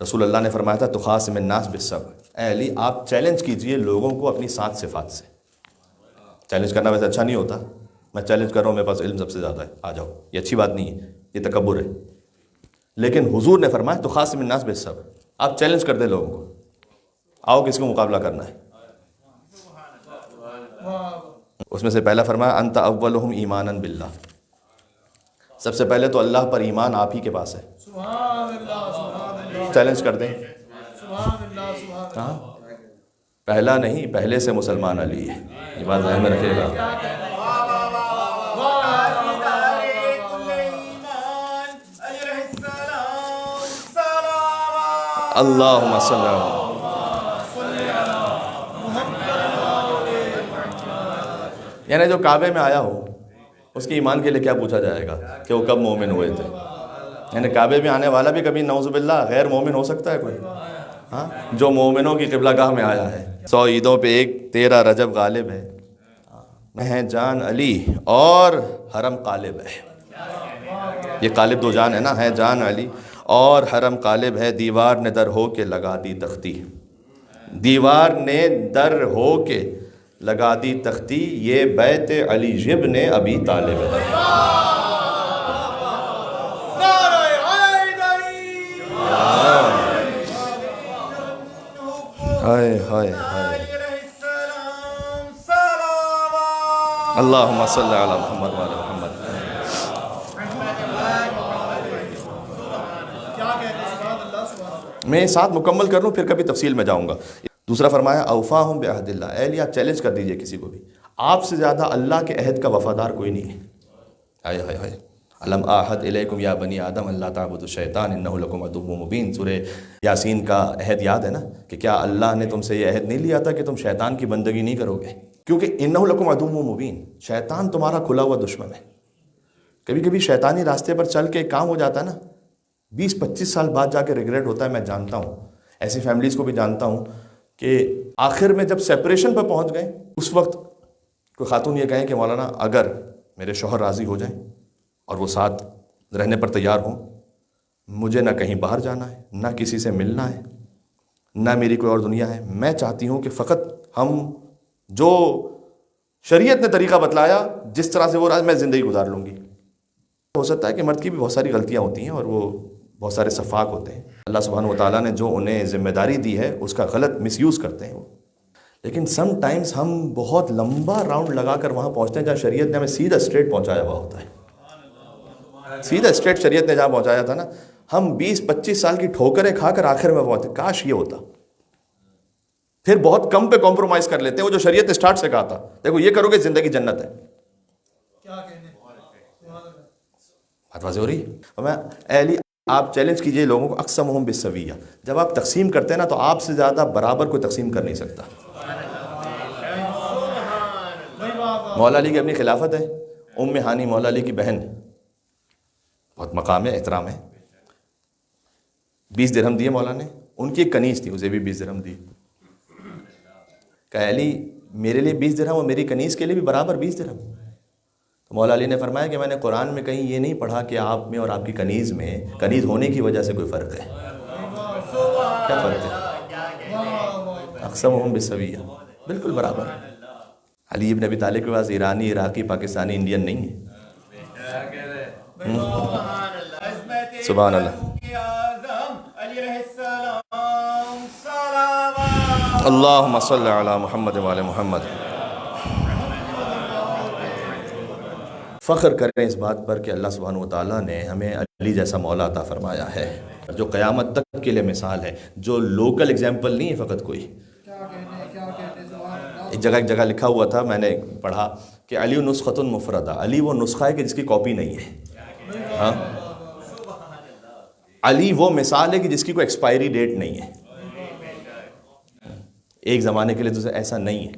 رسول اللہ نے فرمایا تھا تخاصم الناس بالصبر، اے علی آپ چیلنج کیجئے لوگوں کو اپنی 7 صفات سے۔ چیلنج کرنا ویسے اچھا نہیں ہوتا، میں چیلنج کر رہا ہوں میرے پاس علم سب سے زیادہ ہے، آ جاؤ، یہ اچھی بات نہیں ہے، یہ تکبر ہے۔ لیکن حضور نے فرمایا تخاصم الناس بالصبر، آپ چیلنج کر دیں لوگوں کو، آؤ کس کو مقابلہ کرنا ہے۔ اس میں سے پہلا فرمایا انت اولہم ایمانا باللہ، سب سے پہلے تو اللہ پر ایمان آپ ہی کے پاس ہے، چیلنج کر دیں۔ ہاں پہلا نہیں، پہلے سے مسلمان علی ہے، یہ بات ذہن میں رکھیے گا۔ اللہم صلی اللہ، یعنی جو کعبے میں آیا ہو اس کے ایمان کے لیے کیا پوچھا جائے گا کہ وہ کب مومن ہوئے تھے؟ یعنی کعبے میں آنے والا بھی کبھی نعوذ باللہ غیر مومن ہو سکتا ہے کوئی؟ ہاں جو مومنوں کی قبلہ گاہ میں آیا ہے، 100 عیدوں پہ ایک 13 رجب غالب ہے، ہے جان علی اور حرم قالب ہے، یہ قالب دو جان ہے نا، ہے جان علی اور حرم قالب ہے، دیوار نے در ہو کے لگا دی تختی، دیوار نے در ہو کے لگا دی تختی، یہ بیت علی ابن ابی طالب ہے۔ ہائے ہائے ہائے، اللہم صلی علی محمد وعلی محمد۔ میں ساتھ مکمل کر لوں پھر کبھی تفصیل میں جاؤں گا۔ دوسرا فرمایا اوفاہم بعہد اللہ، اے علی آپ چیلنج کر دیجئے کسی کو بھی، آپ سے زیادہ اللہ کے عہد کا وفادار کوئی نہیں ہے۔ ہائے ہائے ہائے، الم اعہد الیکم یا بنی آدم اللہ تعبدوا الشیطان انہ لکم عدو مبین، سورہ یاسین کا عہد یاد ہے نا، کہ کیا اللہ نے تم سے یہ عہد نہیں لیا تھا کہ تم شیطان کی بندگی نہیں کرو گے؟ کیونکہ انہ لکم عدو مبین، شیطان تمہارا کھلا ہوا دشمن ہے۔ کبھی کبھی شیطانی راستے پر چل کے ایک کام ہو جاتا ہے نا، 20-25 سال بعد جا کے ریگریٹ ہوتا ہے۔ میں جانتا ہوں ایسی فیملیز کو بھی جانتا ہوں کہ آخر میں جب سیپریشن پر پہنچ گئے اس وقت کوئی خاتون یہ کہیں کہ مولانا اگر میرے شوہر راضی ہو جائیں اور وہ ساتھ رہنے پر تیار ہوں، مجھے نہ کہیں باہر جانا ہے، نہ کسی سے ملنا ہے، نہ میری کوئی اور دنیا ہے، میں چاہتی ہوں کہ فقط ہم جو شریعت نے طریقہ بتلایا جس طرح سے وہ راز میں زندگی گزار لوں گی۔ ہو سکتا ہے کہ مرد کی بھی بہت ساری غلطیاں ہوتی ہیں اور وہ بہت سارے سفاک ہوتے ہیں، اللہ سبحانہ و تعالیٰ نے جو انہیں ذمہ داری دی ہے اس کا غلط مس یوز کرتے ہیں وہ۔ لیکن سم ٹائمز ہم بہت لمبا راؤنڈ لگا کر وہاں پہنچتے ہیں جہاں شریعت نے ہمیں سیدھا اسٹریٹ پہنچایا ہوا ہوتا ہے، سیدھا اسٹریٹ شریعت نے جہاں پہنچایا تھا نا، ہم 20-25 سال کی ٹھوکریں کھا کر آخر میں پہنچتے، کاش یہ ہوتا۔ پھر بہت کم پہ کمپرومائز کر لیتے ہیں، وہ جو شریعت نے اسٹارٹ سے کہا تھا دیکھو یہ کرو گے زندگی جنت ہے۔ بات واضح ہو رہی ہے؟ میں اے علی آپ چیلنج کیجئے لوگوں کو، اقسمہم بالسویہ، جب آپ تقسیم کرتے ہیں نا تو آپ سے زیادہ برابر کوئی تقسیم کر نہیں سکتا۔ مولا علی کی اپنی خلافت ہے، ام ہانی مولا علی کی بہن، بہت مقام ہے، احترام ہے، 20 درہم دیے مولا نے، ان کی ایک کنیز تھی اسے بھی 20 درہم دی، کہ علی میرے لیے 20 درہم اور میری کنیز کے لیے بھی برابر 20 درہم۔ تو مولا علی نے فرمایا کہ میں نے قرآن میں کہیں یہ نہیں پڑھا کہ آپ میں اور آپ کی کنیز میں کنیز ہونے کی وجہ سے کوئی فرق ہے، کیا فرق ہے؟ اقسمہم بالسویہ، بالکل برابر۔ علی ابن ابی طالب کے پاس ایرانی، عراقی، پاکستانی، انڈین نہیں ہے۔ سبحان اللہ، اللہم صلی علی محمد وعلی محمد۔ فخر کریں اس بات پر کہ اللہ سبحانہ و تعالیٰ نے ہمیں علی جیسا مولا عطا فرمایا ہے جو قیامت تک کے لیے مثال ہے، جو لوکل ایگزامپل نہیں ہے فقط کوئی۔ ایک جگہ لکھا ہوا تھا، میں نے پڑھا کہ علی نسخۃ مفردہ، علی وہ نسخہ ہے کہ جس کی کاپی نہیں ہے۔ ہاں علی وہ مثال ہے کہ جس کی کوئی ایکسپائری ڈیٹ نہیں ہے، ایک زمانے کے لیے دوسرا ایسا نہیں ہے۔